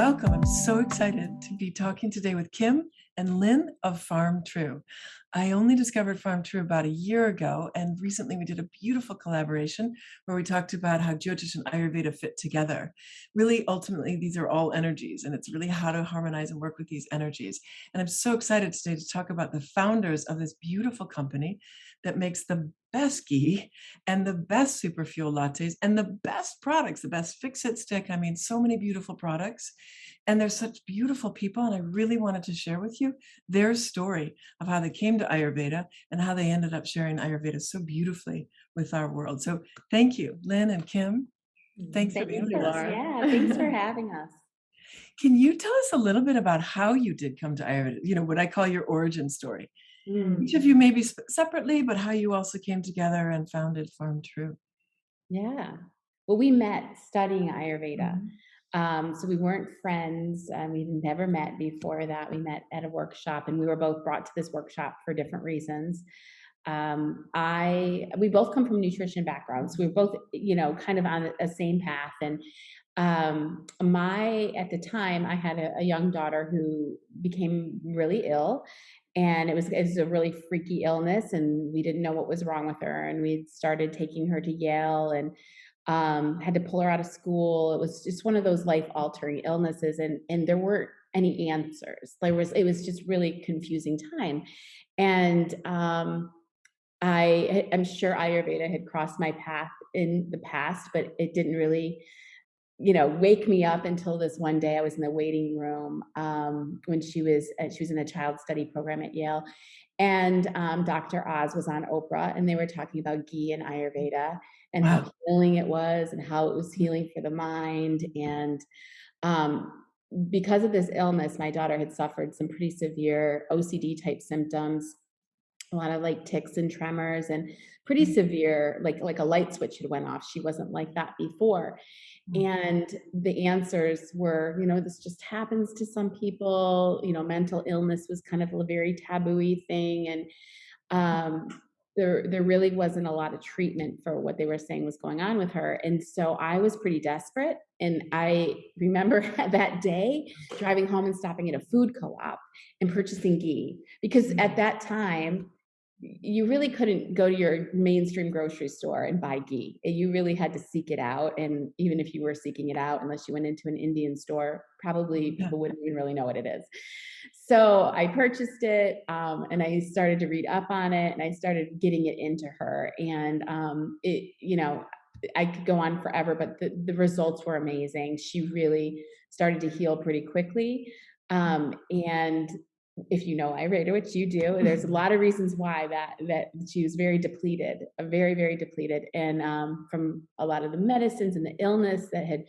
Welcome. I'm so excited to be talking today with Kim and Lynn of FarmTrue. I only discovered FarmTrue about a year ago, and recently we did a beautiful collaboration where we talked about how Ojas and Ayurveda fit together. Really, ultimately, these are all energies, and it's really how to harmonize and work with these energies. And I'm so excited today to talk about the founders of this beautiful company that makes the best ghee and the best super fuel lattes and the best products, the best fix-it stick. I mean, so many beautiful products. And they're such beautiful people. And I really wanted to share with you their story of how they came to Ayurveda and how they ended up sharing Ayurveda so beautifully with our world. So thank you, Lynn and Kim. Thanks for being with us. Yeah, thanks for having us. Can you tell us a little bit about how you did come to Ayurveda? You know, what I call your origin story. Each of you maybe separately, but how you also came together and founded FarmTrue. Yeah. Well, we met studying Ayurveda. Mhm. So we weren't friends. We'd never met before that. We met at a workshop, and we were both brought to this workshop for different reasons. We both come from nutrition backgrounds. So we were both, kind of on a same path. And at the time, I had a young daughter who became really ill, and it was a really freaky illness, and we didn't know what was wrong with her. And we started taking her to Yale, and had to pull her out of school. It was just one of those life altering illnesses, and there weren't any answers. It was just really confusing time, and I'm sure Ayurveda had crossed my path in the past, but it didn't really, wake me up until this one day. I was in the waiting room when she was in a child study program at Yale, and Dr. Oz was on Oprah, and they were talking about ghee and Ayurveda and how Wow. healing it was, and how it was healing for the mind. And because of this illness, my daughter had suffered some pretty severe OCD type symptoms, a lot of like tics and tremors, and pretty severe, like a light switch had went off. She wasn't like that before. And the answers were, this just happens to some people. Mental illness was kind of a very taboo-y thing. And there really wasn't a lot of treatment for what they were saying was going on with her. And so I was pretty desperate. And I remember that day driving home and stopping at a food co-op and purchasing ghee, because at that time, you really couldn't go to your mainstream grocery store and buy ghee. You really had to seek it out. And even if you were seeking it out, unless you went into an Indian store, probably Yeah. people wouldn't even really know what it is. So I purchased it, and I started to read up on it, and I started getting it into her. And I could go on forever, but the results were amazing. She really started to heal pretty quickly. And if you know Ayurveda, which you do, there's a lot of reasons why that she was very depleted, very, very depleted, and from a lot of the medicines and the illness that had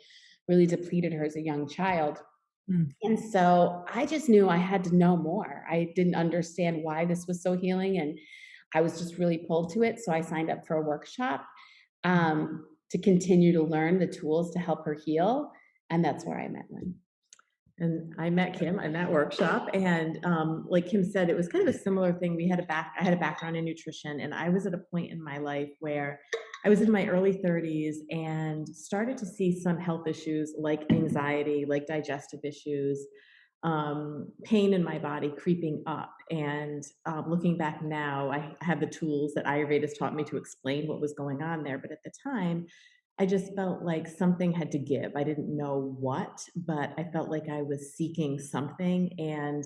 really depleted her as a young child. Mm. And so I just knew I had to know more. I didn't understand why this was so healing, and I was just really pulled to it. So I signed up for a workshop to continue to learn the tools to help her heal, and that's where I met Lynn. And I met Kim in that workshop, and like Kim said, it was kind of a similar thing. I had a background in nutrition, and I was at a point in my life where I was in my early 30s and started to see some health issues like anxiety, like digestive issues, pain in my body creeping up. And looking back now, I have the tools that Ayurveda's taught me to explain what was going on there. But at the time, I just felt like something had to give. I didn't know what, but I felt like I was seeking something, and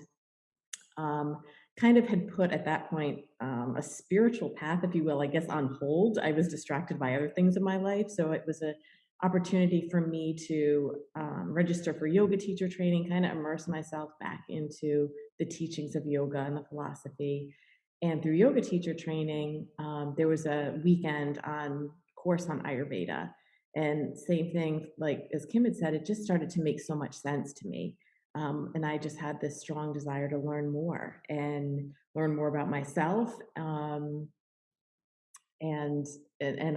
um, kind of had put at that point a spiritual path, if you will, I guess, on hold. I was distracted by other things in my life. So it was an opportunity for me to register for yoga teacher training, kind of immerse myself back into the teachings of yoga and the philosophy. And through yoga teacher training, there was a weekend on course on Ayurveda. And same thing, like as Kim had said, it just started to make so much sense to me. And I just had this strong desire to learn more and learn more about myself. And, and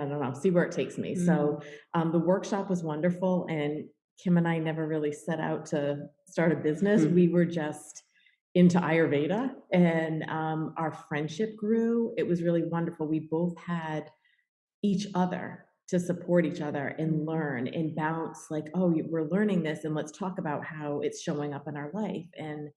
I don't know, see where it takes me. So the workshop was wonderful, and Kim and I never really set out to start a business. We were just into Ayurveda, and our friendship grew. It was really wonderful. We both had each other to support each other and learn and bounce like, oh, we're learning this and let's talk about how it's showing up in our life. And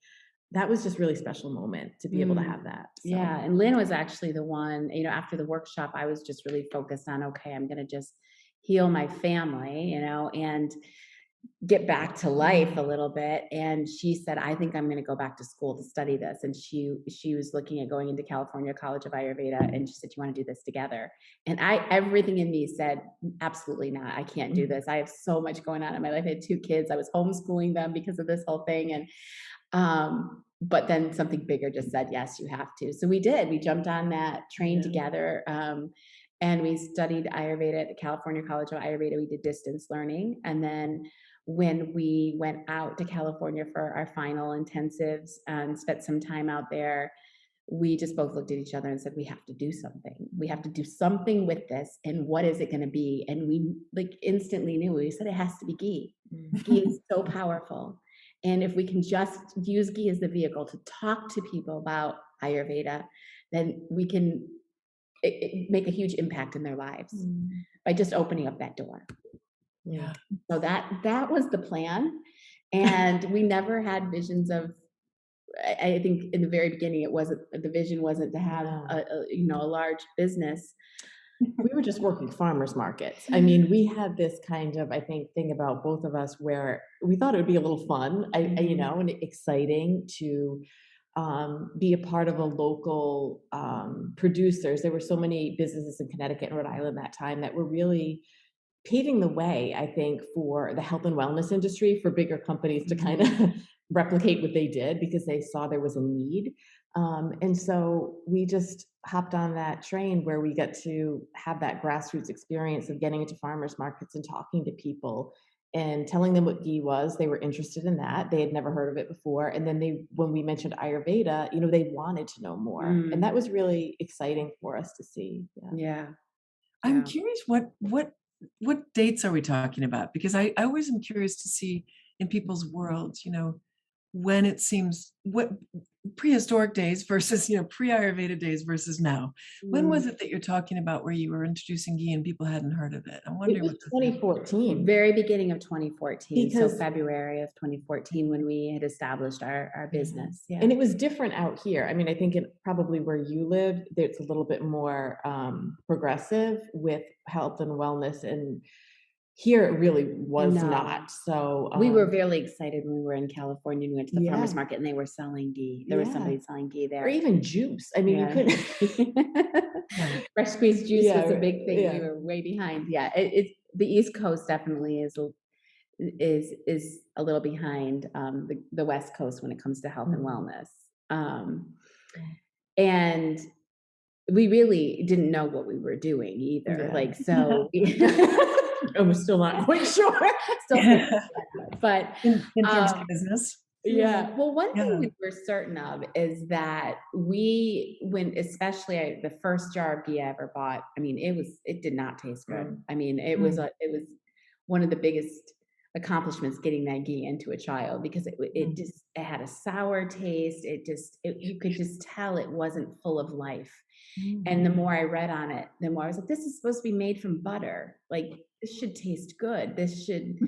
that was just really special moment to be able to have that. So. Yeah. And Lynn was actually the one, after the workshop, I was just really focused on, okay, I'm going to just heal my family, and get back to life a little bit. And she said, I think I'm going to go back to school to study this. And she was looking at going into California College of Ayurveda. And she said, you want to do this together? And everything in me said, absolutely not. I can't do this. I have so much going on in my life. I had 2 kids. I was homeschooling them because of this whole thing. And, but then something bigger just said, yes, you have to. So we did. We jumped on that train together. And we studied Ayurveda at the California College of Ayurveda. We did distance learning. And then when we went out to California for our final intensives and spent some time out there, we just both looked at each other and said, we have to do something. We have to do something with this. And what is it going to be? And we instantly knew. We said, it has to be ghee. Ghee is so powerful. And if we can just use ghee as the vehicle to talk to people about Ayurveda, then we can make a huge impact in their lives by just opening up that door. Yeah. So that was the plan. And we never had visions of, I think in the very beginning, the vision wasn't to have a large business. We were just working farmers markets. I mean, we had this kind of, I think, thing about both of us where we thought it would be a little fun, and exciting to be a part of a local producers. There were so many businesses in Connecticut and Rhode Island that time that were really paving the way, I think, for the health and wellness industry, for bigger companies to kind of replicate what they did because they saw there was a need. And so we just hopped on that train where we got to have that grassroots experience of getting into farmers markets and talking to people and telling them what ghee was. They were interested in that. They had never heard of it before. And then when we mentioned Ayurveda, they wanted to know more. And that was really exciting for us to see. Yeah. I'm curious, what dates are we talking about? Because I always am curious to see in people's worlds, when it seems what prehistoric days versus, pre-Ayurveda days versus now. When was it that you're talking about where you were introducing ghee and people hadn't heard of it? I'm wondering It was 2014. Very beginning of 2014. Because so February of 2014 when we had established our business. Yeah. And it was different out here. I mean, I think probably where you live, it's a little bit more progressive with health and wellness, and here it really was not. So we were really excited when we were in California and we went to the farmers Yeah. market and they were selling ghee. There was somebody selling ghee there. or even juice. I mean, you couldn't. Fresh squeezed juice was a big thing. Yeah. We were way behind. Yeah, it's the East Coast definitely is a little behind the West Coast when it comes to health and wellness. And we really didn't know what we were doing either. Yeah. I'm still not quite sure. But in terms of business. yeah. Well, one thing we were certain of is that especially the first jar of ghee I ever bought, I mean, it did not taste good. I mean, it was one of the biggest accomplishments getting that ghee into a child because it had a sour taste. You could just tell it wasn't full of life. And the more I read on it, the more I was like, this is supposed to be made from butter. Like, this should taste good. This should,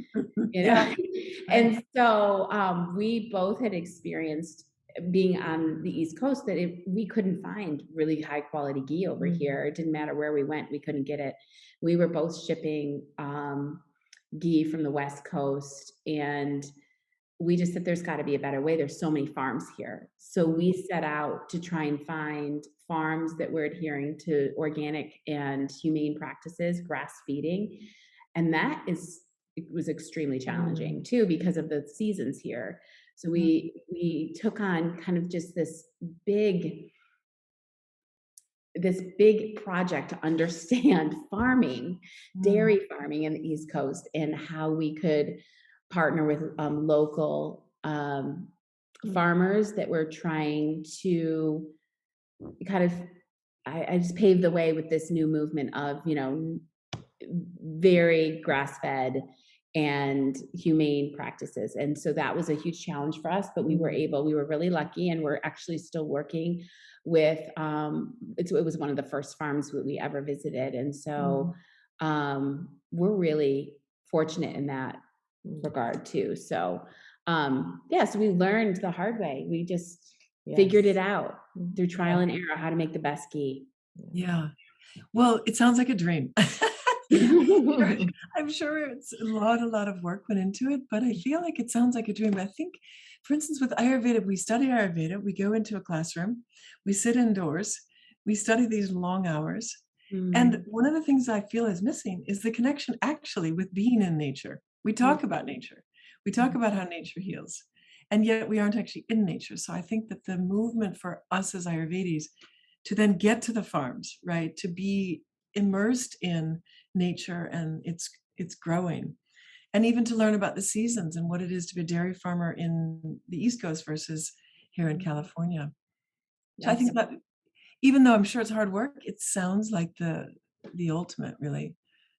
And so we both had experienced being on the East Coast that we couldn't find really high quality ghee over here. It didn't matter where we went, we couldn't get it. We were both shipping ghee from the West Coast, and we just said there's got to be a better way. There's so many farms here. So we set out to try and find farms that were adhering to organic and humane practices, grass feeding. And it was extremely challenging too because of the seasons here. So we took on kind of just this big project to understand farming, dairy farming in the East Coast, and how we could partner with local farmers that were trying to kind of, I just paved the way with this new movement of, very grass-fed and humane practices. And so that was a huge challenge for us, but we were really lucky, and we're actually still working with, it was one of the first farms that we ever visited. And so we're really fortunate in that regard too. So, yeah, so we learned the hard way. We just figured it Yes. out through trial and error how to make the best ghee. Yeah. Well, it sounds like a dream. Sure. I'm sure it's a lot of work went into it, but I feel like it sounds like a dream. I think, for instance, with Ayurveda, we study Ayurveda, we go into a classroom, we sit indoors, we study these long hours. And Mm, one of the things I feel is missing is the connection actually with being in nature. We mm, talk about nature, we talk about how nature heals, and yet we aren't actually in nature. So I think that the movement for us as Ayurvedis to then get to the farms, right, to be immersed in nature and it's growing, and even to learn about the seasons and what it is to be a dairy farmer in the East Coast versus here in California. So I yes. think that even though I'm sure it's hard work, it sounds like the ultimate really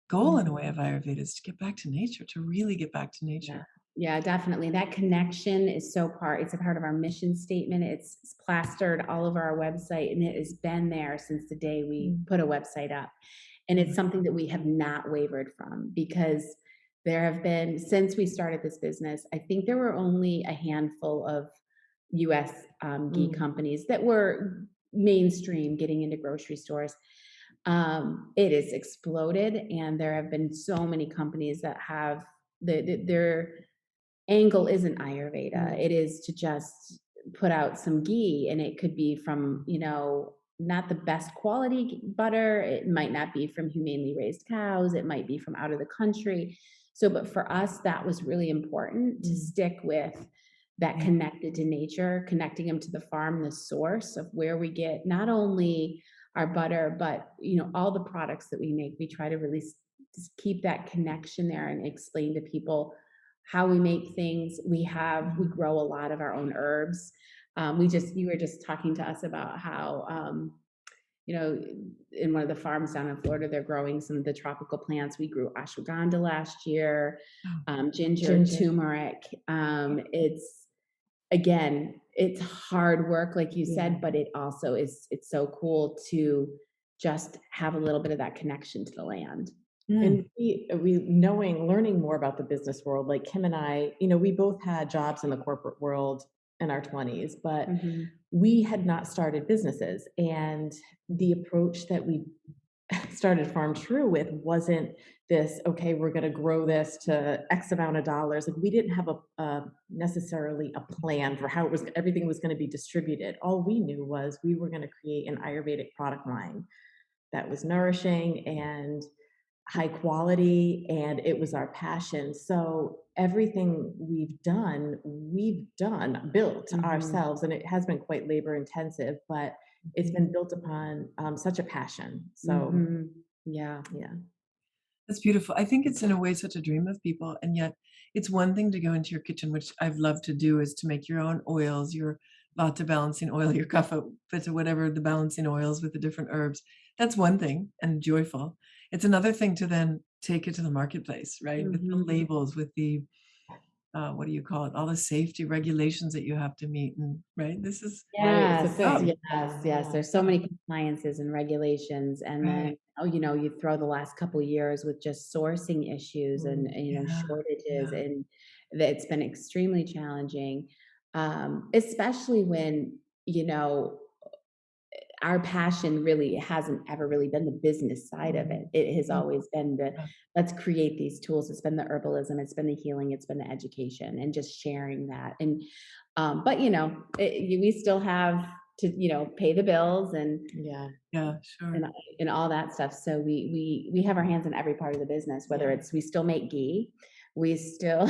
goal in a way of Ayurveda is to get back to nature, to really get back to Yeah. nature. Yeah, definitely. That connection is it's a part of our mission statement. It's plastered all over our website and it has been there since the day we put a website up. And it's something that we have not wavered from because there have been, since we started this business, I think there were only a handful of US ghee companies that were mainstream getting into grocery stores. It has exploded, and there have been so many companies that have their angle isn't Ayurveda. It is to just put out some ghee, and it could be from, not the best quality butter. It might not be from humanely raised cows. It might be from out of the country. So, but for us, that was really important to stick with that Yeah. connected to nature, connecting them to the farm, the source of where we get not only our butter, but all the products that we make. We try to really just keep that connection there and explain to people how we make things. We grow a lot of our own herbs. You were just talking to us about how, in one of the farms down in Florida, they're growing some of the tropical plants. We grew ashwagandha last year, ginger, turmeric. It's hard work, like you said, but it also it's so cool to just have a little bit of that connection to the land. And learning more about the business world, like Kim and I, we both had jobs in the corporate world in our 20s, but Mhm. we had not started businesses. And the approach that we started FarmTrue with wasn't this, okay, we're going to grow this to X amount of dollars. Like we didn't have necessarily a plan for how everything was going to be distributed. All we knew was we were going to create an Ayurvedic product line that was nourishing and high quality, and it was our passion. So everything built ourselves, and it has been quite labor intensive, but it's been built upon such a passion. So Yeah. That's beautiful. I think it's in a way such a dream of people, and yet it's one thing to go into your kitchen, which I've loved to do, is to make your own oils, your vata balancing oil, your kapha, vata, whatever the balancing oils with the different herbs. That's one thing and joyful. It's another thing to then take it to the marketplace, right? With the labels, with the what do you call it? All the safety regulations that you have to meet, and right. This is Right, it's a Yes, thing. yes. There's so many compliances and regulations, and right. then you throw the last couple of years with just sourcing issues and Yeah, shortages, yeah. and that it's been extremely challenging, especially when our passion really hasn't ever really been the business side of it. It has always been Yeah. let's create these tools. It's been the herbalism, it's been the healing, it's been the education, and just sharing that. And but we still have to pay the bills Yeah. Yeah, sure. and and all that stuff. So we have our hands in every part of the business. Whether Yeah. it's we still make ghee, we still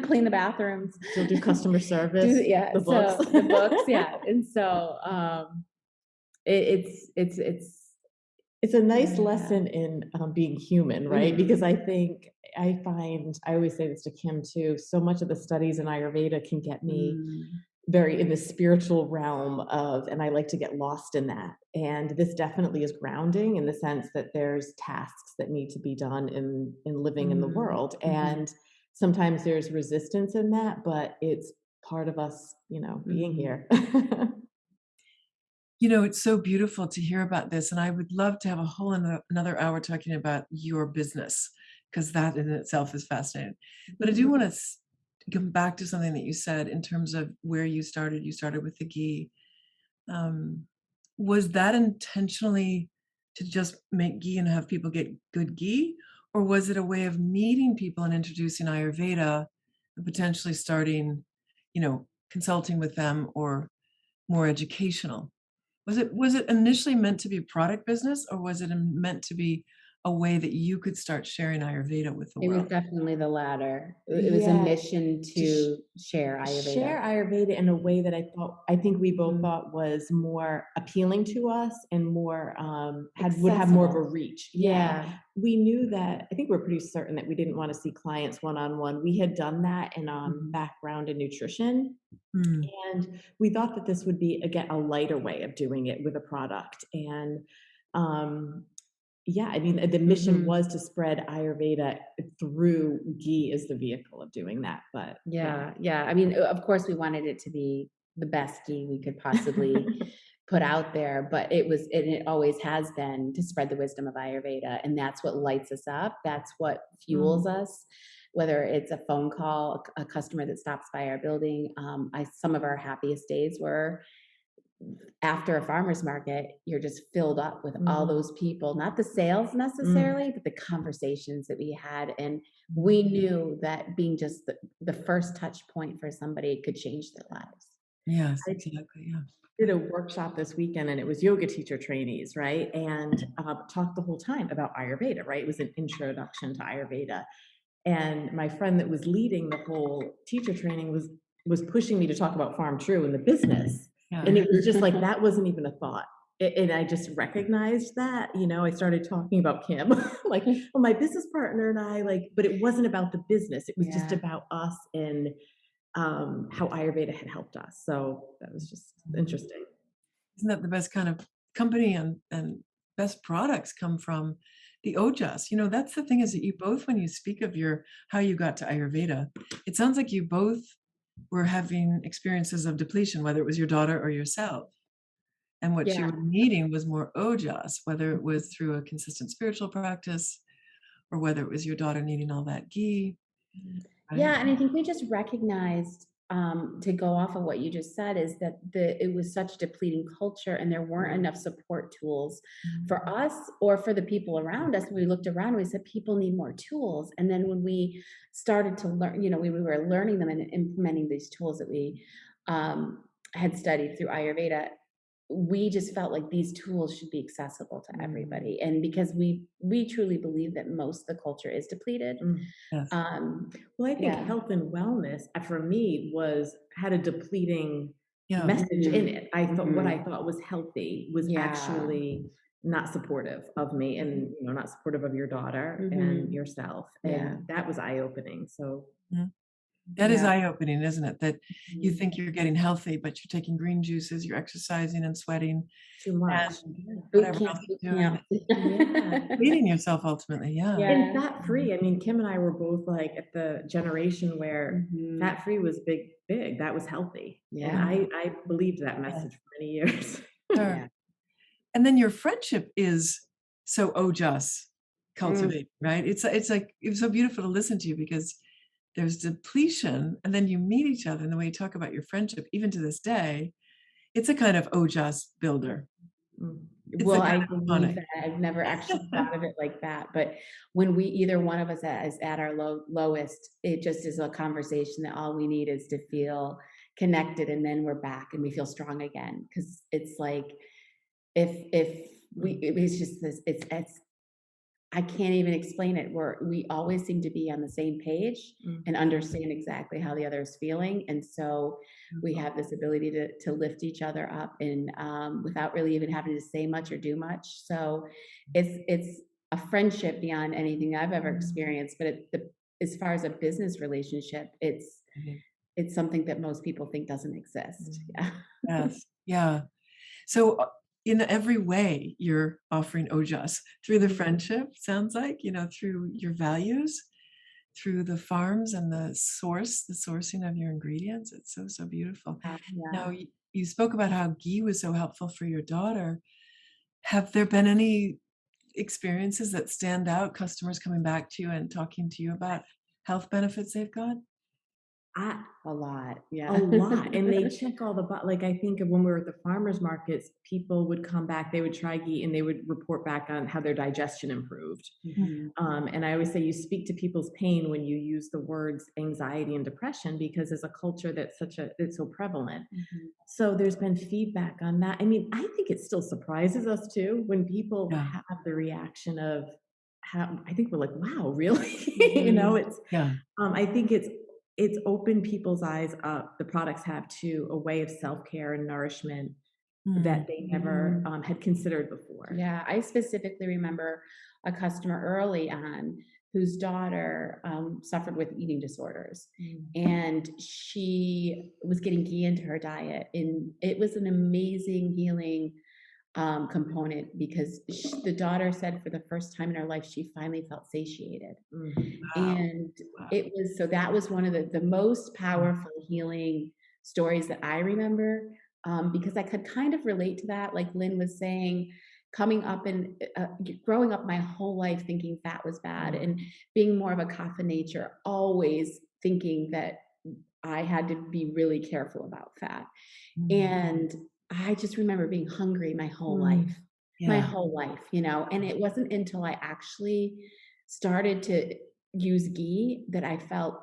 clean the bathrooms, Still do customer service, yeah. the books. So the books, yeah. And so It's a nice yeah. lesson in being human, right? Because I always say this to Kim too, so much of the studies in Ayurveda can get me Mm. very in the spiritual realm of, and I like to get lost in that. And this definitely is grounding in the sense that there's tasks that need to be done in living in the world. And sometimes there's resistance in that, but it's part of us, being here. It's so beautiful to hear about this, and I would love to have a whole another hour talking about your business, because that in itself is fascinating. But I do want to come back to something that you said in terms of where you started. You started with the ghee. Um, was that intentionally to just make ghee and have people get good ghee, or was it a way of meeting people and introducing Ayurveda and potentially starting, consulting with them or more educational? Was it initially meant to be a product business, or was it meant to be a way that you could start sharing Ayurveda with the It was world? definitely the latter. It was a Yeah, mission to to share share Ayurveda. Ayurveda in a way that I think we both Mhm. thought was more appealing to us and more would have more of a Accessible. reach. Yeah. Yeah. We knew that I think we're pretty certain that we didn't want to see clients one-on-one. We had done that in Mhm. background in nutrition. Mm, And we thought that this would be, again, a lighter way of doing it with a product. And um, yeah, I mean, the mission Mhm. was to spread Ayurveda through ghee as the vehicle of doing that. But yeah. Yeah, yeah. I mean, of course, we wanted it to be the best ghee we could possibly put out there, but it always has been to spread the wisdom of Ayurveda, and that's what lights us up. That's what fuels Mm, us. Whether it's a phone call, a customer that stops by our building. Some of our happiest days were after a farmer's market. You're just filled up with all mhm, those people, not the sales mm, necessarily, but the conversations that we had. And we knew that being just the first touch point for somebody could change their lives. yes, I exactly, yeah. did a workshop this weekend and it was yoga teacher trainees, right? And talked the whole time about Ayurveda, right? It was an introduction to Ayurveda. And my friend that was leading the whole teacher training was pushing me to talk about Farm True and the business. Yeah. And it was just like that wasn't even a thought. And I just recognized that, I started talking about Kim, like, well, my business partner and I, like, but it wasn't about the business. It was just Yeah. about us and how Ayurveda had helped us. So that was just interesting. Isn't that the best kind of company and best products come from the Ojas? That's the thing, is that you both, when you speak of how you got to Ayurveda, it sounds like you both were having experiences of depletion, whether it was your daughter or yourself. And what you Yeah. were needing was more Ojas, whether it was through a consistent spiritual practice or whether it was your daughter needing all that ghee, right? Yeah, and I think we just recognized, to go off of what you just said, is that it was such depleting culture, and there weren't enough support tools for us or for the people around us. We looked around, we said people need more tools, and then when we started to learn, we were learning them and implementing these tools that we had studied through Ayurveda. We just felt like these tools should be accessible to everybody, and because we truly believe that most of the culture is depleted. Mm. Yes. um Well, I think yeah. health and wellness for me had a depleting Yeah. message in Mhm. it. I thought what Mhm. I thought was healthy was Yeah. actually not supportive of me Mhm. and not supportive of your daughter and Mhm. yourself. Yeah. And that was eye-opening. So Mhm. That is Yeah. eye-opening, isn't it? That you Mhm. think you're getting healthy, but you're taking green juices, you're exercising and sweating, too much. and Yeah. Boot whatever camp, else boot you're doing, camp. Yeah. depleting yourself ultimately, yeah. And Yeah. fat free. I mean, Kim and I were both like at the generation where Mhm. fat free was big, big. That was healthy. And Yeah. I believed that Yeah, message for many years. sure. Yeah. And then your friendship is so Ojas, Mm. cultivate, right? It's like it's so beautiful to listen to you, because there's depletion, and then you meet each other, and the way you talk about your friendship, even to this day, it's a kind of Ojas builder. Mm. It's a Well, kind I of believe tonic. that. I've never actually thought of it like that, but when either one of us is at our lowest, it just is a conversation that all we need is to feel connected, and then we're back and we feel strong again. Because it's like, if we Mm. it's just this, it's I can't even explain it. We always seem to be on the same page Mm. and understand exactly how the other is feeling, and so we Beautiful. have this ability to lift each other up, and without really even having to say much or do much. So it's a friendship beyond anything I've ever experienced. But as far as a business relationship, Mhm. it's something that most people think doesn't exist. Mm. Yeah. Yes. Yeah. So, in every way, you're offering Ojas through the Mhm. friendship, sounds like, through your values, through the farms and the sourcing of your ingredients. It's so, so beautiful. Yeah. Now, you spoke about how ghee was so helpful for your daughter. Have there been any experiences that stand out, customers coming back to you and talking to you about health benefits they've got? I A lot, yeah. A lot, and they check all the like, I think of when we were at the farmers markets, people would come back, they would try ghee, and they would report back on how their digestion improved. Mhm. And I always say you speak to people's pain when you use the words anxiety and depression, because as a culture that's it's so prevalent. Mhm. So there's been feedback on that. I mean, I think it still surprises us too when people Yeah, have the reaction of how I think we're like, wow, really? Mhm. It's yeah. I think it's opened people's eyes up, the products have, to a way of self-care and nourishment Mm, that they never, had considered before. Yeah, I specifically remember a customer early on whose daughter suffered with eating disorders. Mm. And she was getting ghee into her diet. And it was an amazing healing component because the daughter said for the first time in her life, she finally felt satiated. Mhm. wow, And wow. it was, so that was one of the most powerful healing stories that I remember, because I could kind of relate to that. Like Lynn was saying, coming up and growing up my whole life thinking fat was bad and being more of a kapha nature, always thinking that I had to be really careful about fat. Mm, And I just remember being hungry Mm. my yeah, whole life, and it wasn't until I actually started to use ghee that I felt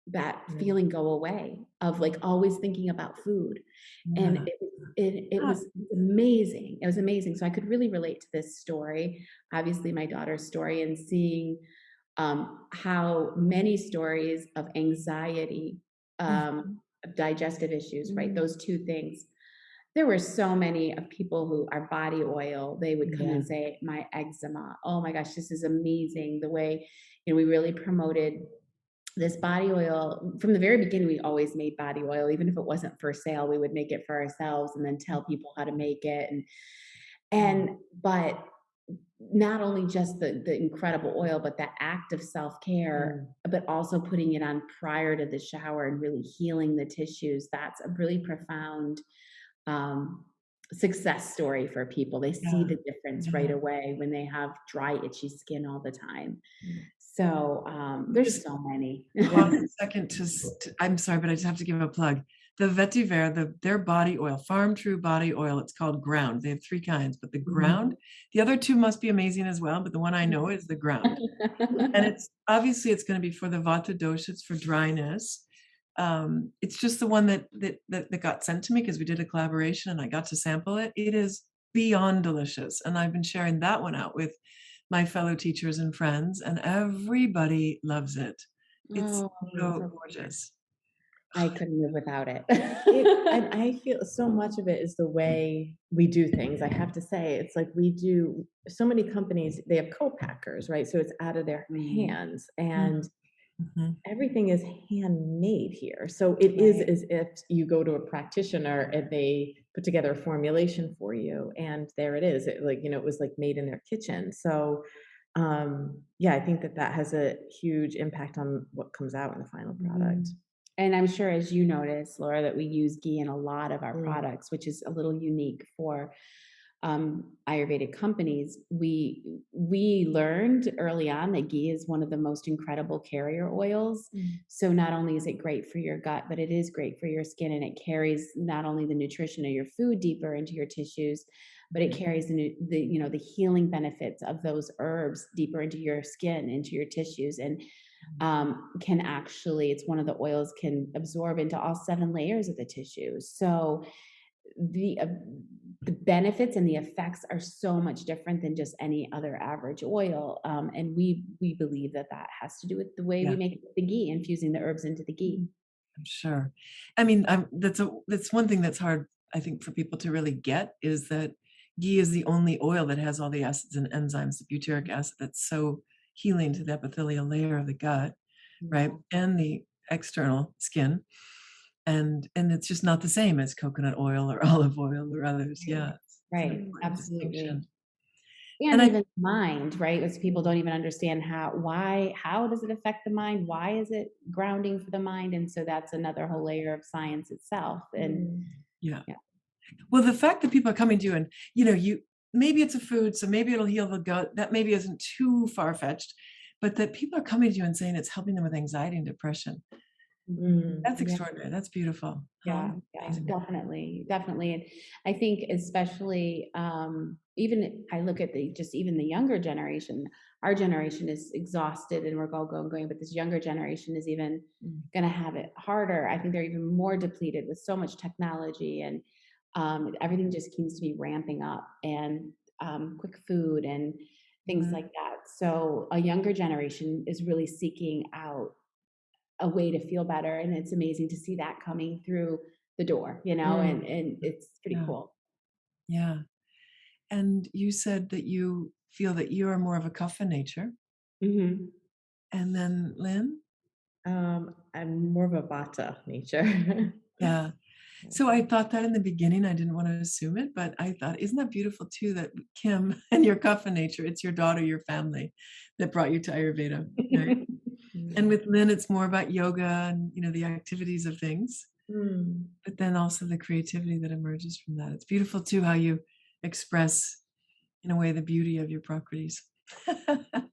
that Yeah. feeling go away of like always thinking about food. And yeah. it Ah, was amazing. It was amazing. So I could really relate to this story, obviously my daughter's story, and seeing how many stories of anxiety, mm, of digestive issues, right? Mm. Those two things. There were so many of people who are body oil, they would come Yeah. and say, my eczema, oh my gosh, this is amazing. The way, we really promoted this body oil from the very beginning. We always made body oil, even if it wasn't for sale, we would make it for ourselves and then tell people how to make it. And but not only just the incredible oil, but that act of self-care, Mm. but also putting it on prior to the shower and really healing the tissues. That's a really profound um, success story for people. They see yeah, the difference right yeah. away when they have dry, itchy skin all the time. Mm. So Just there's so many. pause a second I'm sorry, but I just have to give a plug. The vetiver, their body oil, FarmTrue body oil, it's called Ground. They have 3 kinds, but the Ground, the other 2 must be amazing as well, but the one I know is the Ground. And it's obviously it's gonna be for the Vata dosha, it's for dryness. It's just the one that got sent to me because we did a collaboration and I got to sample it. It is beyond delicious, and I've been sharing that one out with my fellow teachers and friends, and everybody loves it. It's Oh, so Mm. gorgeous. I couldn't live without it. And I feel so much of it is the way we do things. I have to say, it's like we do so many companies, they have co-packers, right? So it's out of their Mm, hands, Mm, and mhm. everything is handmade here. So it is right. as if you go to a practitioner and they put together a formulation for you, and there it is. It, like, it was like made in their kitchen. So yeah, I think that that has a huge impact on what comes out in the final product. Mhm. And I'm sure as you notice, Laura, that we use ghee in a lot of our Mm. products, which is a little unique for Ayurvedic companies. We learned early on that ghee is one of the most incredible carrier oils. Mm. So not only is it great for your gut, but it is great for your skin, and it carries not only the nutrition of your food deeper into your tissues, but it carries the healing benefits of those herbs deeper into your skin, into your tissues, and can actually, it's one of the oils can absorb into all 7 layers of the tissue. So the uh, the benefits and the effects are so much different than just any other average oil, and we believe that that has to do with the way we Yeah, make the ghee, infusing the herbs into the ghee. I'm sure. I mean, that's one thing that's hard, I think, for people to really get is that ghee is the only oil that has all the acids and enzymes, the butyric acid that's so healing to the epithelial layer of the gut, right? Yeah, And the external skin. And it's just not the same as coconut oil or olive oil or others. Yeah, it's an right, important absolutely. distinction. And And I even mind, right? As people don't even understand how does it affect the mind? Why is it grounding for the mind? And so that's another whole layer of science itself. And Mm. yeah, yeah. Well, the fact that people are coming to you and, maybe it's a food, so maybe it'll heal the gut. That maybe isn't too far-fetched, but that people are coming to you and saying it's helping them with anxiety and depression. That's Yeah. extraordinary. That's beautiful. Huh? Yeah, yeah, Amazing. definitely, definitely. And I think especially, even I look at even the younger generation, our generation is exhausted and we're going, but this younger generation is even gonna have it harder. I think they're even more depleted with so much technology and everything just seems to be ramping up and quick food and things Mhm. like that. So a younger generation is really seeking out a way to feel better, and it's amazing to see that coming through the door, and it's pretty Yeah. cool. Yeah. And you said that you feel that you are more of a Kapha nature. Mhm. And then Lynn? I'm more of a Vata nature. Yeah. So I thought that in the beginning, I didn't want to assume it, but I thought, isn't that beautiful too, that Kim and your Kapha nature, it's your daughter, your family that brought you to Ayurveda, right? And Mm. with Lynn, it's more about yoga and, the activities of things, Mm. but then also the creativity that emerges from that. It's beautiful too, how you express in a way the beauty of your properties.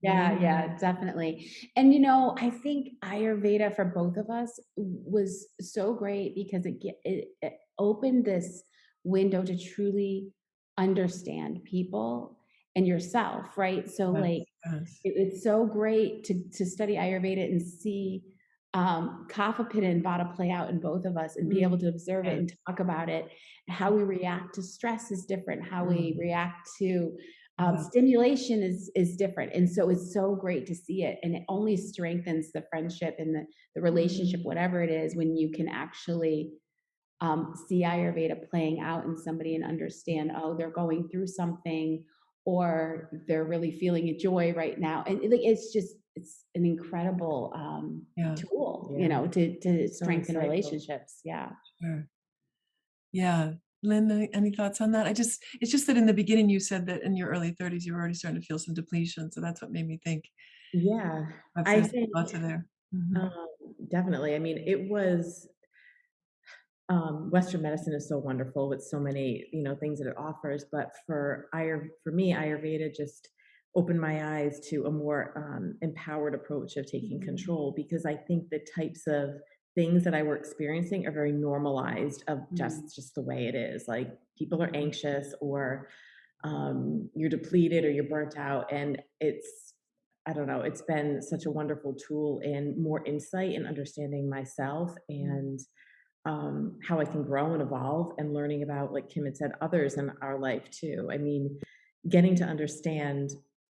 Yeah, yeah, definitely. And I think Ayurveda for both of us was so great because it opened this window to truly understand people and yourself, right? So Yes, like yes. it's so great to study Ayurveda and see Kapha Pitta and Vata play out in both of us and be able to observe it Yes. and talk about it. How we react to stress is different. How we react to Yeah. stimulation is different, and so it's so great to see it, and it only strengthens the friendship and the relationship, whatever it is, when you can actually see Ayurveda playing out in somebody and understand, oh, they're going through something, or they're really feeling a joy right now, and it's an incredible Yeah. tool, Yeah. to So strengthen insightful. relationships. Yeah. Sure. Yeah. Lynn, any thoughts on that? It's just that in the beginning you said that in your early 30s you were already starting to feel some depletion. So that's what made me think Yeah. perhaps I there's think lots of there. Mhm. um, definitely. I mean, it was Western medicine is so wonderful with so many, things that it offers. But for me, Ayurveda just opened my eyes to a more empowered approach of taking control, because I think the types of things that I were experiencing are very normalized of Mm. just the way it is. Like people are anxious, or you're depleted, or you're burnt out, and I don't know, it's been such a wonderful tool in more insight and understanding myself, and how I can grow and evolve, and learning about, like Kim had said, others in our life too. I mean, getting to understand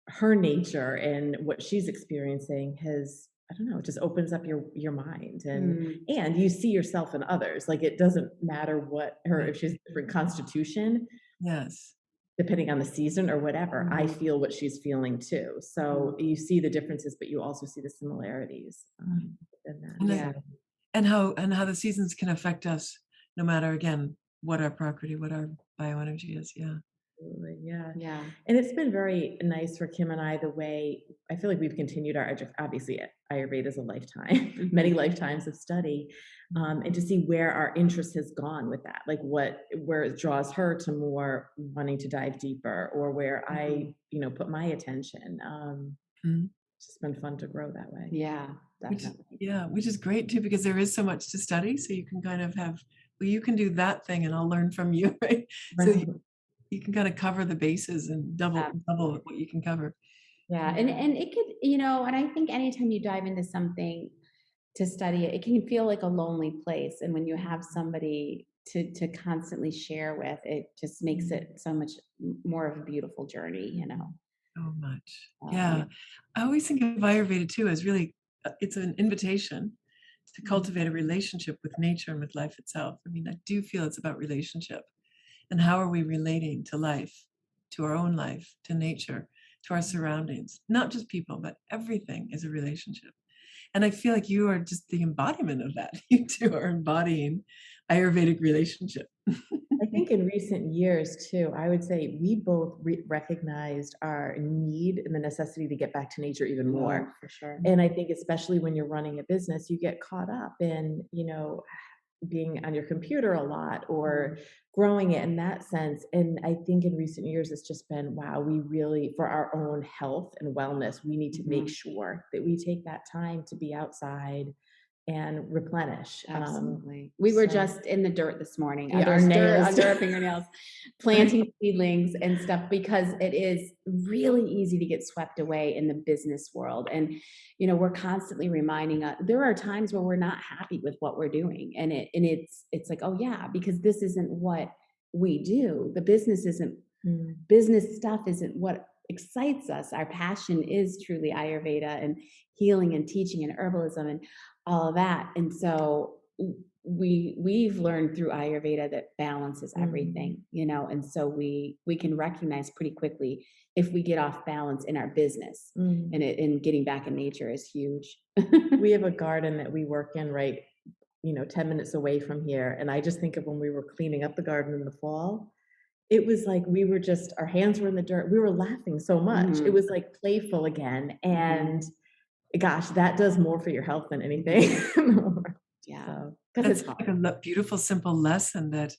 her nature and what she's experiencing has, I don't know, it just opens up your mind, Mm. and you see yourself in others. Like it doesn't matter what her, Right. if she's a different constitution, Yes. depending on the season or whatever, I Mhm. feel what she's feeling too. So Mm. you see the differences, but you also see the similarities within that. And Yeah. So and how the seasons can affect us no matter again what our property, what our bioenergy is. Yeah. absolutely, yeah. Yeah. And it's been very nice for Kim and I, the way I feel like we've continued our obviously Ayurveda is a lifetime, many Mhm. lifetimes of study, and to see where our interest has gone with that, like where it draws her to more wanting to dive deeper, or where Mhm. I, put my attention. Mhm. It's just been fun to grow that way. Yeah, Which is definitely. yeah, which is great too because there is so much to study. So you can kind of have, well, you can do that thing and I'll learn from you, right? So you can kind of cover the bases and double Absolutely. what you can cover. Yeah, and Yeah. and it could, and I think anytime you dive into something to study it, it can feel like a lonely place, and when you have somebody to constantly share with, it just makes it so much more of a beautiful journey. So much. Yeah. Yeah. I always think of Ayurveda too as really, it's an invitation to Mhm. cultivate a relationship with nature and with life itself. I mean, I do feel it's about relationship and how are we relating to life, to our own life, to nature, to our surroundings, not just people, but everything is a relationship. And I feel like you are just the embodiment of that. You two are embodying Ayurvedic relationship. I think in recent years too, I would say we both recognized our need and the necessity to get back to nature even Oh, more. for sure. And I think especially when you're running a business, you get caught up in, being on your computer a lot or growing it in that sense. And I think in recent years, it's just been, wow, we really, for our own health and wellness, we need to make sure that we take that time to be outside and replenish. Absolutely. We were so- just in the dirt this morning. Yeah, our There's dirt nails. under our fingernails, planting seedlings and stuff, because it is really easy to get swept away in the business world. And, you know, we're constantly reminding us, there are times where we're not happy with what we're doing. And it's like, oh yeah, because this isn't what we do. The business isn't, business stuff isn't what excites us. Our passion is truly Ayurveda and healing and teaching and herbalism and all of that. And so we've learned through Ayurveda that balance is everything, you know, and so we can recognize pretty quickly if we get off balance in our business, and getting back in nature is huge. We have a garden that we work in right, 10 minutes away from here. And I just think of when we were cleaning up the garden in the fall, it was like we were just, our hands were in the dirt. We were laughing so much. It was like playful again. And gosh, that does more for your health than anything. Yeah. That's like a beautiful, simple lesson that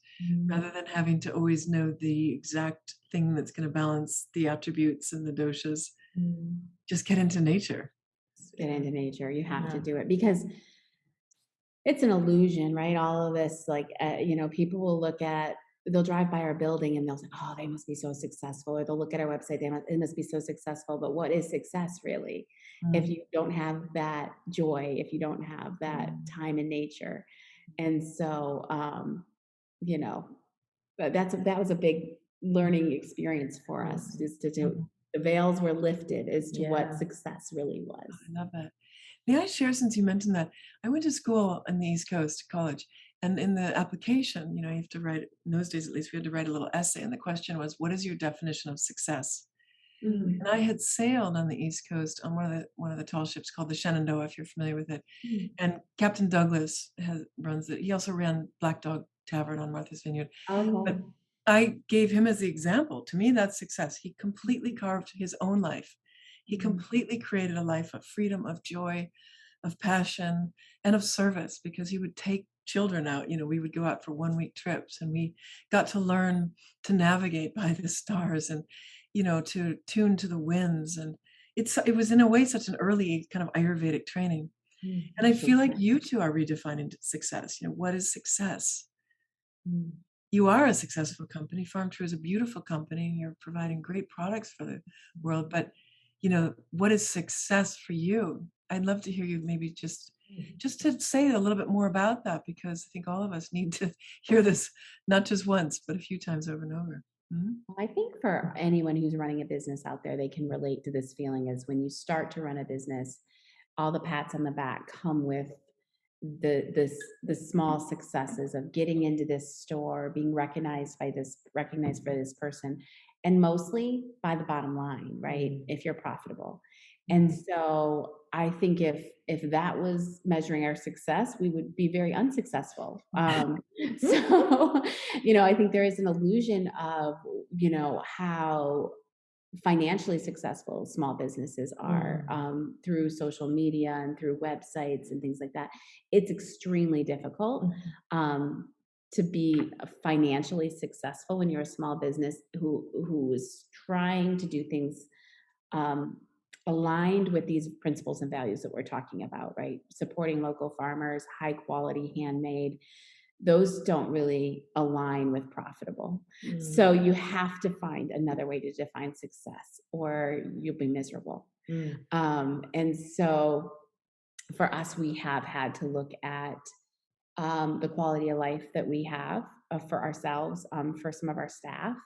rather than having to always know the exact thing that's going to balance the attributes and the doshas, just get into nature. Get into nature. You have to do it because it's an illusion, right? All of this, like, you know, people will look at, they'll drive by our building and they'll say, oh, they must be so successful. Or they'll look at our website, it must be so successful. But what is success really? If you don't have that joy, if you don't have that time in nature. And so, you know, but that was a big learning experience for us, is to do, the veils were lifted as to what success really was. I love that. May I share, since you mentioned that, I went to school on the East Coast, college, and in the application, you know, you have to write, in those days at least, we had to write a little essay, and the question was, what is your definition of success? And I had sailed on the East Coast on one of the tall ships called the Shenandoah, if you're familiar with it. And Captain Douglas runs it. He also ran Black Dog Tavern on Martha's Vineyard. But I gave him as the example. To me, that's success. He completely carved his own life. He completely created a life of freedom, of joy, of passion, and of service, because he would take children out. You know, we would go out for 1-week trips, and we got to learn to navigate by the stars, and, you know, to tune to the winds. And it was in a way such an early kind of Ayurvedic training. And I feel like you two are redefining success. You know, what is success? You are a successful company. FarmTrue is a beautiful company. You're providing great products for the world. But, you know, what is success for you? I'd love to hear you maybe just to say a little bit more about that, because I think all of us need to hear this not just once, but a few times over and over. I think for anyone who's running a business out there, they can relate to this feeling, is when you start to run a business, all the pats on the back come with the small successes of getting into this store, being recognized for this person, and mostly by the bottom line, right? If you're profitable. And so I think if that was measuring our success, we would be very unsuccessful. So, you know, I think there is an illusion of, you know, how financially successful small businesses are through social media and through websites and things like that. It's extremely difficult to be financially successful when you're a small business who is trying to do things aligned with these principles and values that we're talking about, right? Supporting local farmers, high quality, handmade. Those don't really align with profitable. So you have to find another way to define success, or you'll be miserable. And so for us, we have had to look at the quality of life that we have for ourselves, for some of our staff,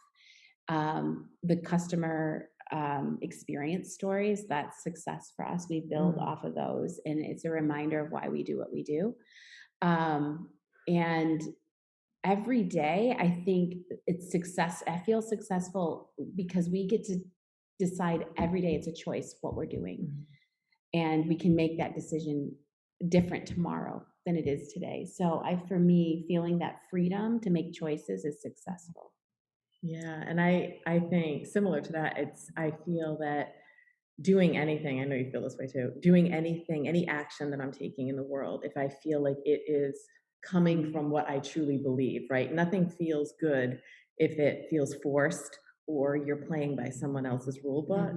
the customer experience stories. That's success for us. We build off of those, and it's a reminder of why we do what we do. And every day, I think it's success. I feel successful because we get to decide every day. It's a choice what we're doing. And we can make that decision different tomorrow than it is today. So for me, feeling that freedom to make choices is successful. Yeah. And I think similar to that, I feel that doing anything, I know you feel this way too, doing anything, any action that I'm taking in the world, if I feel like it is coming from what I truly believe, right? Nothing feels good if it feels forced or you're playing by someone else's rule book.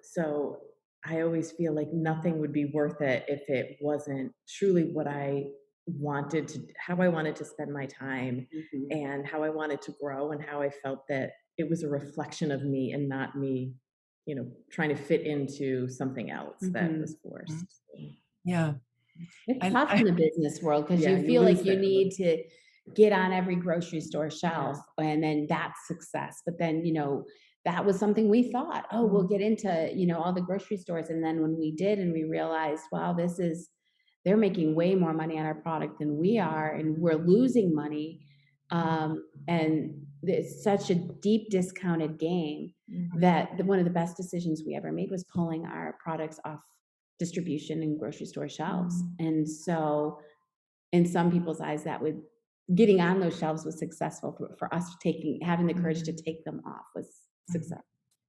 So I always feel like nothing would be worth it if it wasn't truly what I wanted to, how I wanted to spend my time and how I wanted to grow and how I felt that it was a reflection of me and not me, trying to fit into something else that was forced. Yeah. It's tough in the business world because Yeah, you you feel like lose you it. need to get on every grocery store shelf and then that's success. But then, that was something we thought, oh, we'll get into, all the grocery stores. And then when we did and we realized, wow, they're making way more money on our product than we are, and we're losing money. And it's such a deep discounted game that one of the best decisions we ever made was pulling our products off distribution in grocery store shelves. And so in some people's eyes, getting on those shelves was successful. For us, having the courage to take them off was success.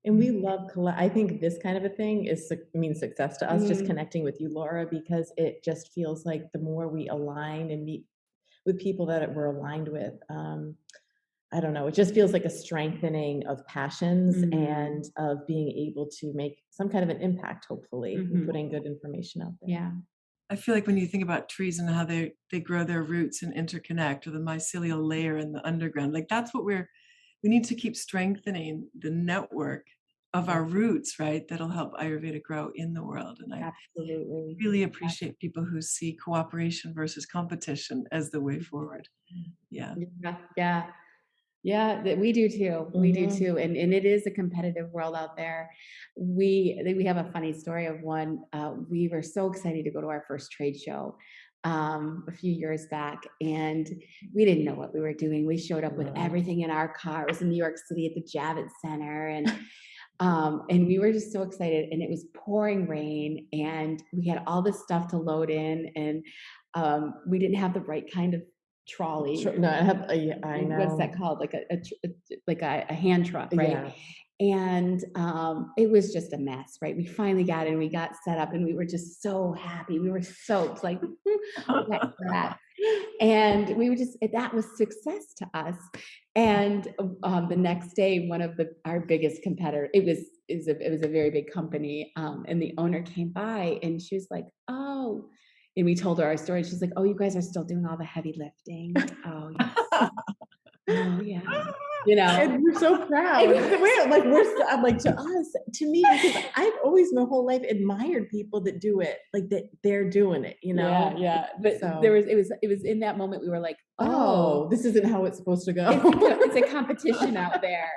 And we love, I think this kind of a thing means success to us, just connecting with you, Laura, because it just feels like the more we align and meet with people that we're aligned with, I don't know, it just feels like a strengthening of passions and of being able to make some kind of an impact, hopefully, putting good information out there. Yeah. I feel like when you think about trees and how they grow their roots and interconnect, or the mycelial layer in the underground, like that's what we need to keep strengthening the network of our roots, right? That'll help Ayurveda grow in the world. And I Absolutely. really appreciate people who see cooperation versus competition as the way forward. Yeah. Yeah, we do too. We do too. And it is a competitive world out there. We have a funny story of one. We were so excited to go to our first trade show a few years back, and we didn't know what we were doing. We showed up with everything in our car. It was in New York City at the Javits Center, and we were just so excited. And it was pouring rain, and we had all this stuff to load in, and we didn't have the right kind of trolley. No, I know. What's that called? Like a hand truck, right? And it was just a mess, right? We finally got in, we got set up, and we were just so happy. We were soaked, like that. And we were that was success to us. And the next day, one of our biggest competitor, it was a very big company, and the owner came by, and she was like, "Oh." And we told her our story. She's like, "Oh, you guys are still doing all the heavy lifting." Oh, yes. Oh, yeah. And we're so proud. I'm like, to us, to me, because I've always my whole life admired people that do it, like that they're doing it, Yeah. But So, it was in that moment we were like, oh, this isn't how it's supposed to go. It's a competition out there.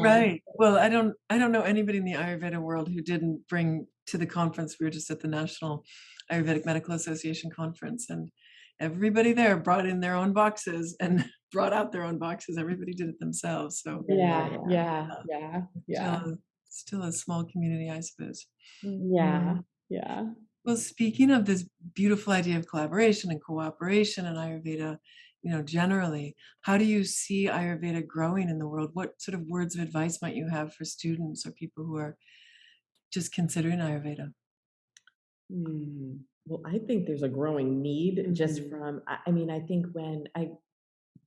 Right. Well, I don't know anybody in the Ayurveda world who didn't bring to the conference. We were just at the National Ayurvedic Medical Association conference, and everybody there brought in their own boxes and brought out their own boxes. Everybody did it themselves. So Yeah. Still a small community, I suppose. Yeah. Well, speaking of this beautiful idea of collaboration and cooperation and Ayurveda, generally, how do you see Ayurveda growing in the world? What sort of words of advice might you have for students or people who are just considering Ayurveda? Well, I think there's a growing need just from, I mean, I think when I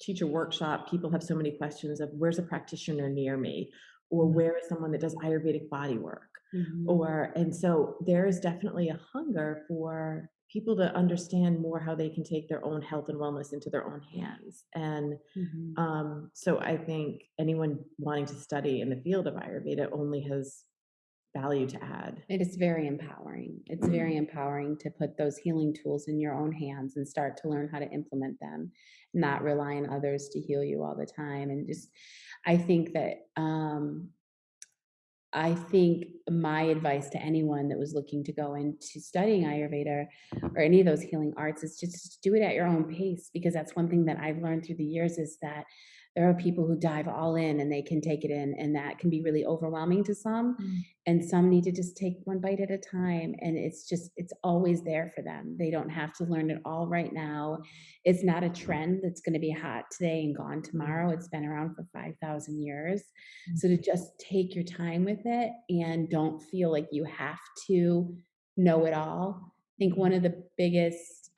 teach a workshop, people have so many questions of where's a practitioner near me, or where is someone that does Ayurvedic body work, and so there is definitely a hunger for people to understand more how they can take their own health and wellness into their own hands. And so I think anyone wanting to study in the field of Ayurveda only has value to add. It is very empowering. It's very empowering to put those healing tools in your own hands and start to learn how to implement them, not rely on others to heal you all the time. And I think that, I think my advice to anyone that was looking to go into studying Ayurveda or any of those healing arts is just do it at your own pace, because that's one thing that I've learned through the years is that there are people who dive all in and they can take it in, and that can be really overwhelming to some. And some need to just take one bite at a time. And it's always there for them. They don't have to learn it all right now. It's not a trend that's going to be hot today and gone tomorrow. It's been around for 5,000 years. So to just take your time with it and don't feel like you have to know it all. think one of the biggest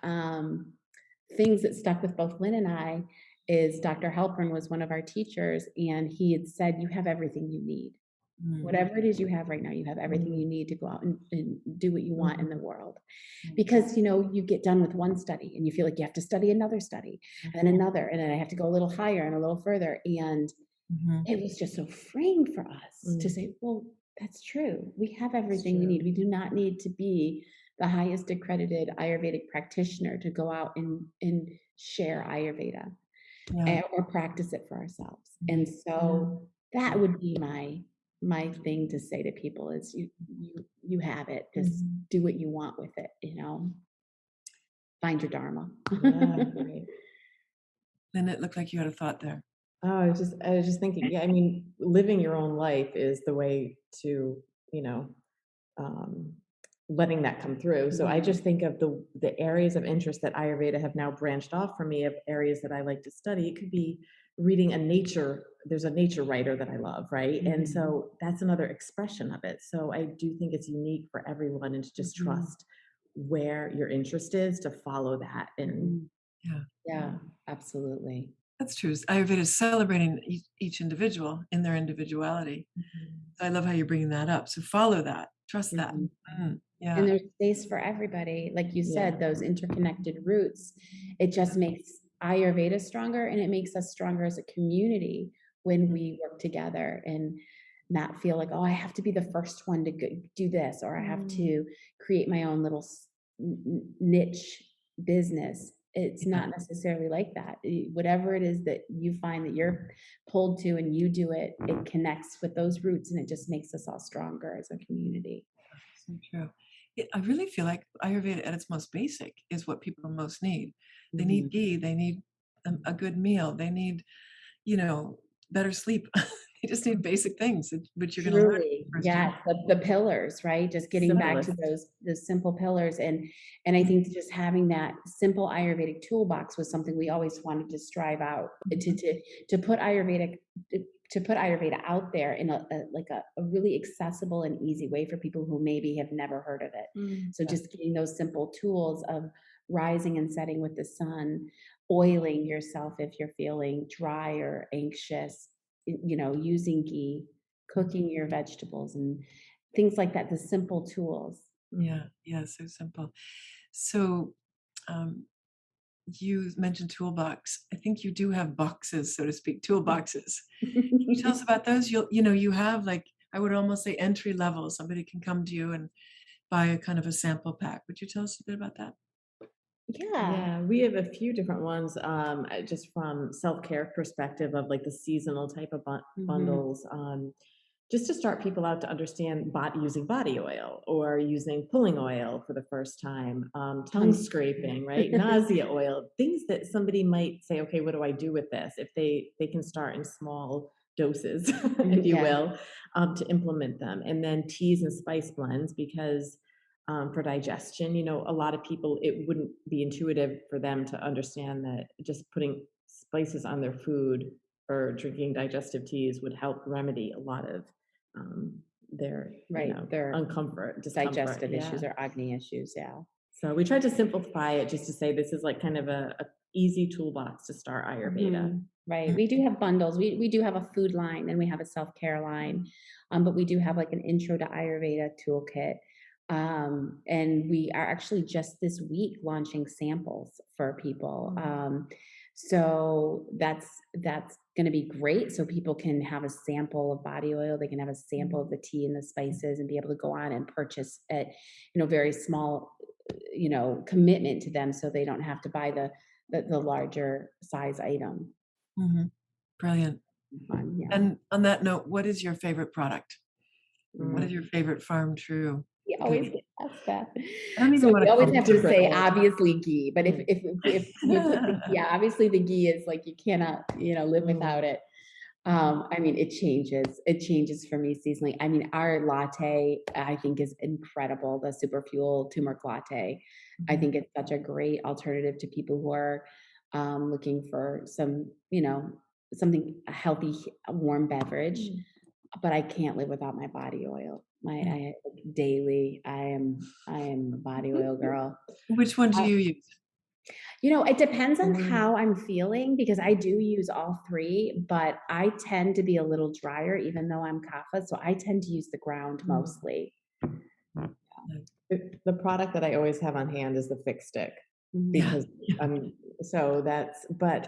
things that stuck with both Lynn and I is Dr. Halpern was one of our teachers, and he had said, you have everything you need. Mm. Whatever it is you have right now, you have everything you need to go out and do what you want in the world. Because, you get done with one study and you feel like you have to study another study and another, and then I have to go a little higher and a little further. And Mhm. it was just so freeing for us to say, well, that's true. We have everything we need. We do not need to be the highest accredited Ayurvedic practitioner to go out and share Ayurveda Yeah. or practice it for ourselves. And so that would be my thing to say to people is you have it. Just do what you want with it, find your dharma. Yeah, right. Lynn, it looked like you had a thought there. Oh, I was just thinking, yeah, I mean, living your own life is the way to, um, letting that come through. So I just think of the areas of interest that Ayurveda have now branched off for me of areas that I like to study. It could be reading there's a nature writer that I love, right? And so that's another expression of it. So I do think it's unique for everyone, and to just trust where your interest is to follow that. And Yeah, absolutely. That's true. Ayurveda is celebrating each individual in their individuality. So I love how you're bringing that up. So follow that, trust that. Yeah. And there's space for everybody. Like you said, those interconnected roots, it just makes Ayurveda stronger, and it makes us stronger as a community when we work together and not feel like, oh, I have to be the first one to do this, or I have to create my own little niche business. It's not necessarily like that. Whatever it is that you find that you're pulled to and you do it, it connects with those roots, and it just makes us all stronger as a community. So true. I really feel like Ayurveda at its most basic is what people most need. They need ghee. They need a good meal. They need, better sleep. They just need basic things, which you're going to learn. Truly, yes, the pillars, right? Just getting back to those simple pillars, and I think just having that simple Ayurvedic toolbox was something we always wanted to strive out to put Ayurveda out there in a really accessible and easy way for people who maybe have never heard of it. So just getting those simple tools of rising and setting with the sun, oiling yourself if you're feeling dry or anxious, using ghee, cooking your vegetables and things like that, the simple tools. Yeah, so simple. So you mentioned toolbox. I think you do have boxes, so to speak, toolboxes. Can you tell us about those? You have, like, I would almost say entry level. Somebody can come to you and buy a kind of a sample pack. Would you tell us a bit about that? Yeah, we have a few different ones, just from self-care perspective of like the seasonal type of bundles, just to start people out to understand using body oil or using pulling oil for the first time, tongue scraping, right? Nausea oil, things that somebody might say, okay, what do I do with this? If they can start in small doses, if you will, to implement them. And then teas and spice blends, because for digestion, a lot of people, it wouldn't be intuitive for them to understand that just putting spices on their food or drinking digestive teas would help remedy a lot of their their discomfort, digestive issues or Agni issues. So we tried to simplify it just to say this is like kind of a easy toolbox to start Ayurveda. Right. We do have bundles. We do have a food line and we have a self-care line, but we do have like an intro to Ayurveda toolkit. And we are actually just this week launching samples for people. So that's going to be great. So people can have a sample of body oil. They can have a sample of the tea and the spices and be able to go on and purchase it, very small, commitment to them. So they don't have to buy the larger size item. Brilliant. Fun, yeah. And on that note, what is your favorite product? What is your favorite FarmTrue? We always get asked that. I don't even So want we to always call have it to say, different. obviously ghee, but if you put the, obviously the ghee is like, you cannot, live without it. I mean, it changes for me seasonally. I mean, our latte, I think, is incredible. The Super Fuel turmeric latte. I think it's such a great alternative to people who are looking for some, something, a healthy, warm beverage. but I can't live without my body oil. Daily, I am a body oil girl. Which one do Uh, you use? It depends on Mm. how I'm feeling because I do use all three, but I tend to be a little drier even though I'm kapha, so I tend to use the ground mostly. The product that I always have on hand is the Fix Stick Mhm. because so that's, but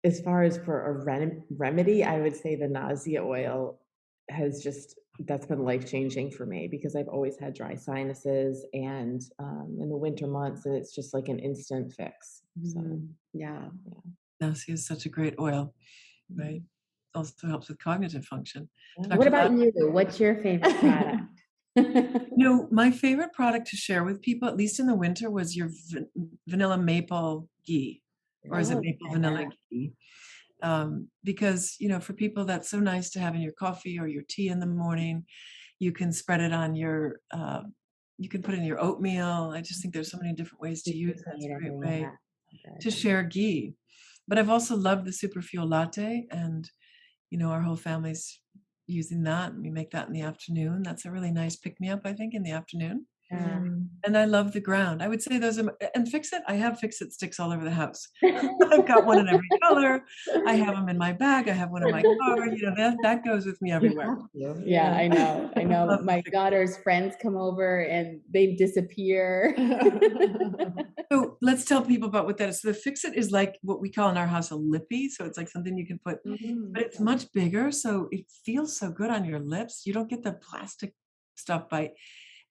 as far as for a remedy, I would say the nausea oil has that's been life-changing for me because I've always had dry sinuses and in the winter months, and it's just like an instant fix. So Mhm. Yeah. Nausea is such a great oil, right? Also helps with cognitive function. Yeah. What Dr. about Lab, you? What's your favorite product? my favorite product to share with people, at least in the winter, was your vanilla maple ghee, or is it Oh, maple yeah. vanilla ghee? Because, for people, that's so nice to have in your coffee or your tea in the morning. You can spread it on you can put it in your oatmeal. I just think there's so many different ways to use it. It's a great way to share ghee. But I've also loved the super fuel latte, and our whole family's using that. We make that in the afternoon. That's a really nice pick me up, I think, in the afternoon. Yeah. And I love the ground. I would say those are, and Fix It. I have Fix It sticks all over the house. I've got one in every color. I have them in my bag. I have one in my car. That goes with me everywhere. Yeah, I know. I know. Love My Fix It. daughter's friends come over and they disappear. So let's tell people about what that is. So the Fix It is like what we call in our house a lippy. So it's like something you can put, but it's much bigger. So it feels so good on your lips. You don't get the plastic stuff bite.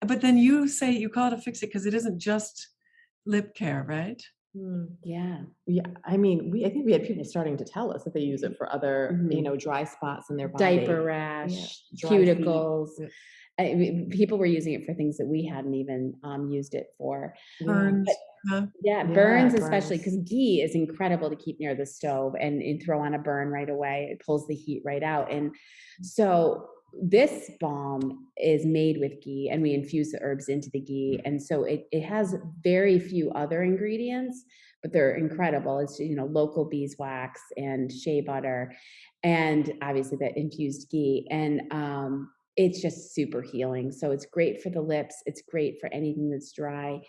But then you say you call it a Fix It because it isn't just lip care, right? Yeah. Yeah, I mean, I think we had people starting to tell us that they use it for other, Mhm. dry spots in their body. Diaper rash, dry feet. cuticles. People were using it for things that we hadn't even used it for. Burns. Yeah, Yeah, burns especially burns. because ghee is incredible to keep near the stove and throw on a burn right away. It pulls the heat right out. And so this balm is made with ghee and we infuse the herbs into the ghee. And so it has very few other ingredients, but they're incredible. It's, local beeswax and shea butter and obviously the infused ghee. And it's just super healing. So it's great for the lips. It's great for anything that's dry.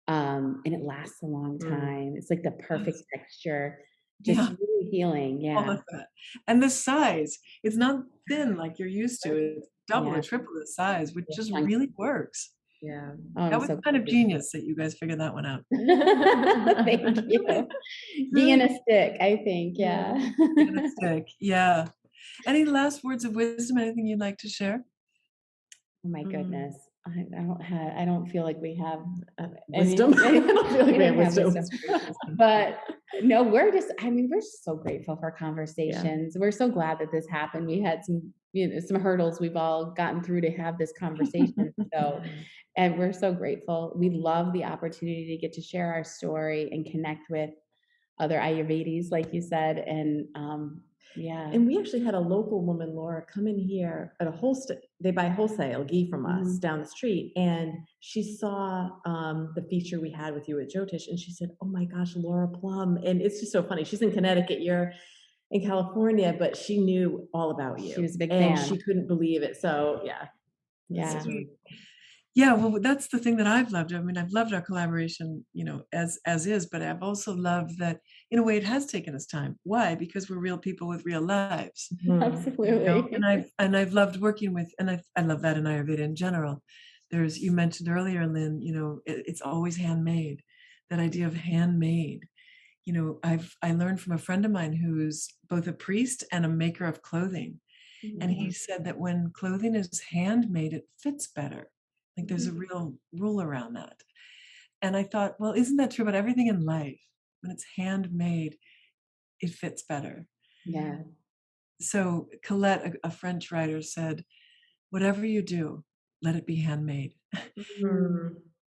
And it lasts a long time. It's like the perfect texture, just Yeah, really healing. all Yeah. of that. And the size, it's not thin like you're used to. It's double or Yeah. triple the size, which just Chunky. really works. Yeah. Oh, I'm That was so kind of genius that you guys figured that one out. Thank you. Ghee in a stick, I think. Yeah. Fantastic. Yeah. Any last words of wisdom? Anything you'd like to share? Oh my goodness. I don't feel like we have Wisdom. I don't feel like we have wisdom. But no, we're just so grateful for conversations. We're so glad that this happened. We had some hurdles we've all gotten through to have this conversation. So, and we're so grateful. We love the opportunity to get to share our story and connect with other Ayurvedis, like you said. And yeah. And we actually had a local woman, Laura, come in here at they buy wholesale ghee from us down the street. And she saw the feature we had with you at Jyotish. And she said, oh my gosh, Laura Plum. And it's just so funny. She's in Connecticut, you're in California, but she knew all about you. She was a big and fan. she couldn't believe it. So yeah. Yeah. Yeah, well, that's the thing that I've loved. I mean, I've loved our collaboration, as is, but I've also loved that in a way it has taken us time. Why? Because we're real people with real lives. Absolutely. And I've loved working with, and I love that in Ayurveda in general. You mentioned earlier, Lynn, it's always handmade. That idea of handmade. I learned from a friend of mine who's both a priest and a maker of clothing. And he said that when clothing is handmade, it fits better. Like there's a real rule around that. And I thought, well, isn't that true about everything in life? When it's handmade, it fits better. Yeah. So Colette, a French writer, said, whatever you do, let it be handmade.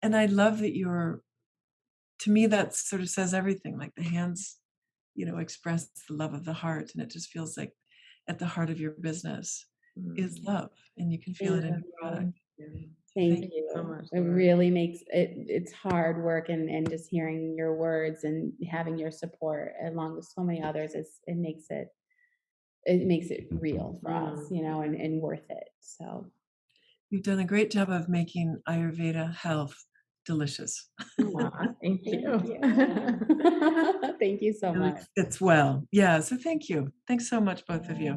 And I love that to me, that sort of says everything. Like the hands, express the love of the heart. And it just feels like at the heart of your business is love. And you can feel it in your product. Thank you so much, It Laura. really makes it's hard work and just hearing your words and having your support along with so many others it makes it it makes it real for us, and worth it. So You've done a great job of making Ayurveda health delicious. Aw, thank you. thank you so Really much. fits well. Yeah, so thank you. Thanks so much, both of you.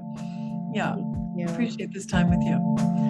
Yeah, Thank you. appreciate this time with you.